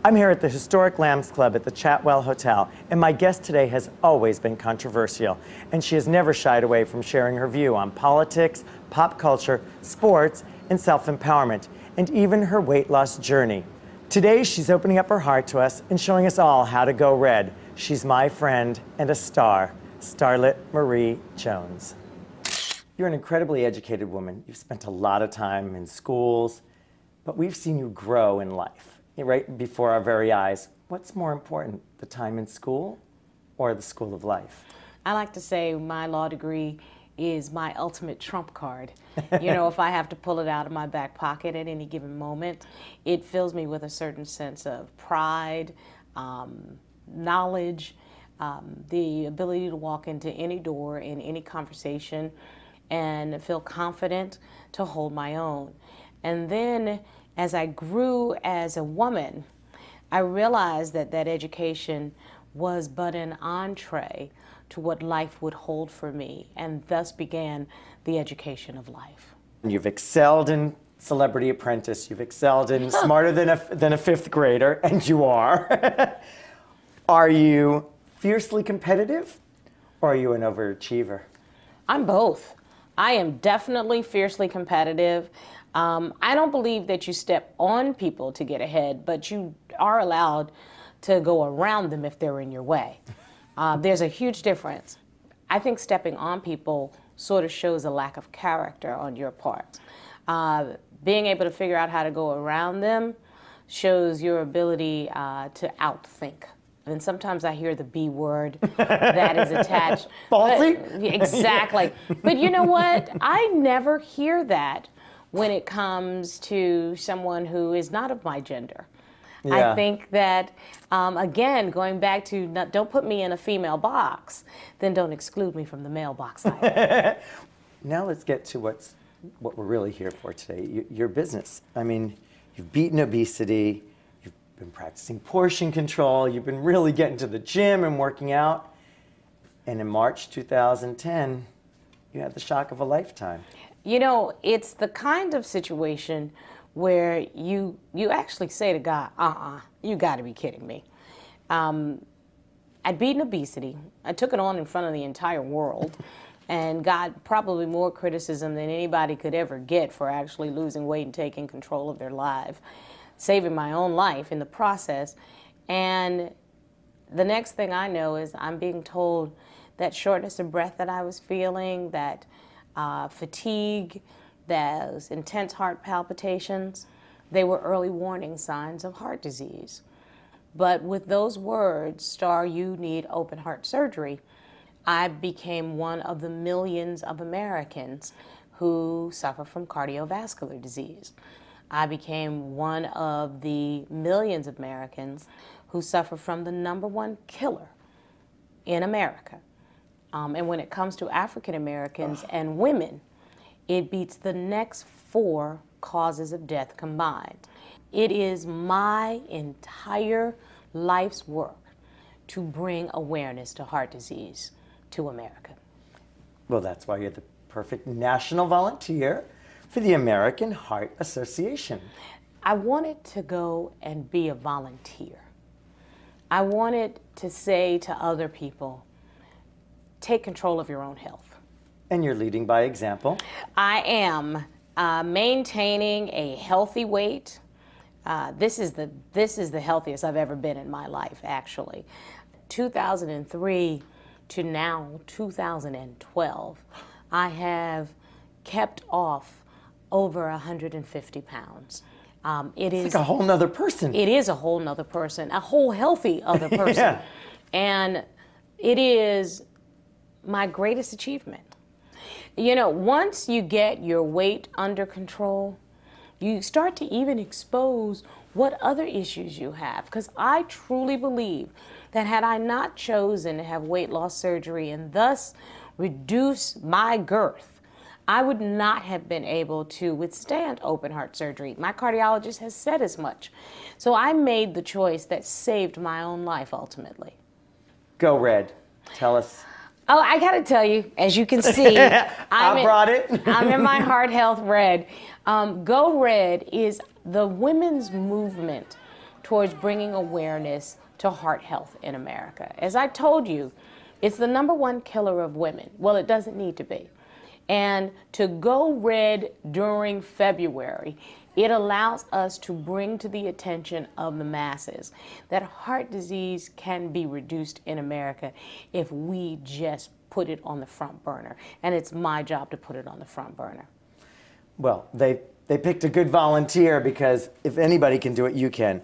I'm here at the historic Lambs Club at the Chatwell Hotel, and my guest today has always been controversial, and she has never shied away from sharing her view on politics, pop culture, sports, and self-empowerment, and even her weight loss journey. Today, she's opening up her heart to us and showing us all how to go red. She's my friend and a star, Starlet Marie Jones. You're an incredibly educated woman. You've spent a lot of time in schools, but we've seen you grow in life, right before our very eyes. What's more important, the time in school or the school of life? I like to say my law degree is my ultimate trump card. You know, if I have to pull it out of my back pocket at any given moment, it fills me with a certain sense of pride, knowledge, the ability to walk into any door in any conversation and feel confident to hold my own. And then as I grew as a woman, I realized that that education was but an entree to what life would hold for me, and thus began the education of life. You've excelled in Celebrity Apprentice. You've excelled in Smarter than a Fifth Grader, and you are. Are you fiercely competitive, or are you an overachiever? I'm both. I am definitely fiercely competitive. I don't believe that you step on people to get ahead, but you are allowed to go around them if they're in your way. There's a huge difference. I think stepping on people sort of shows a lack of character on your part. Being able to figure out how to go around them shows your ability to outthink. And sometimes I hear the B word that is attached. Ballsy? Exactly. But you know what? I never hear that when it comes to someone who is not of my gender. Yeah. I think that, again, going back to don't put me in a female box, then don't exclude me from the male box either. Now let's get to what we're really here for today, your business. I mean, you've beaten obesity, you've been practicing portion control, you've been really getting to the gym and working out, and in March 2010, you had the shock of a lifetime. You know, it's the kind of situation where you actually say to God, you gotta be kidding me. I'd beaten obesity. I took it on in front of the entire world and got probably more criticism than anybody could ever get for actually losing weight and taking control of their life, saving my own life in the process. And the next thing I know is I'm being told that shortness of breath that I was feeling, that fatigue, those intense heart palpitations, they were early warning signs of heart disease. But with those words, Star, you need open heart surgery, I became one of the millions of Americans who suffer from cardiovascular disease. I became one of the millions of Americans who suffer from the #1 killer in America. And when it comes to African Americans and women, it beats the next 4 causes of death combined. It is my entire life's work to bring awareness to heart disease to America. Well, that's why you're the perfect national volunteer for the American Heart Association. I wanted to go and be a volunteer. I wanted to say to other people, take control of your own health. And you're leading by example. I am maintaining a healthy weight. This is the healthiest I've ever been in my life, actually. 2003 to now 2012, I have kept off over 150 pounds. It's like a whole nother person. It is a whole nother person, a whole healthy other person. Yeah. And it is my greatest achievement. You know, once you get your weight under control, you start to even expose what other issues you have. Because I truly believe that had I not chosen to have weight loss surgery and thus reduce my girth, I would not have been able to withstand open heart surgery. My cardiologist has said as much. So I made the choice that saved my own life ultimately. Go Red. Tell us. Oh, I got to tell you, as you can see, I brought it. I'm in my heart health red. Go Red is the women's movement towards bringing awareness to heart health in America. As I told you, it's the #1 killer of women. Well, it doesn't need to be. And to go red during February, it allows us to bring to the attention of the masses that heart disease can be reduced in America if we just put it on the front burner. And it's my job to put it on the front burner. Well, they picked a good volunteer, because if anybody can do it, you can.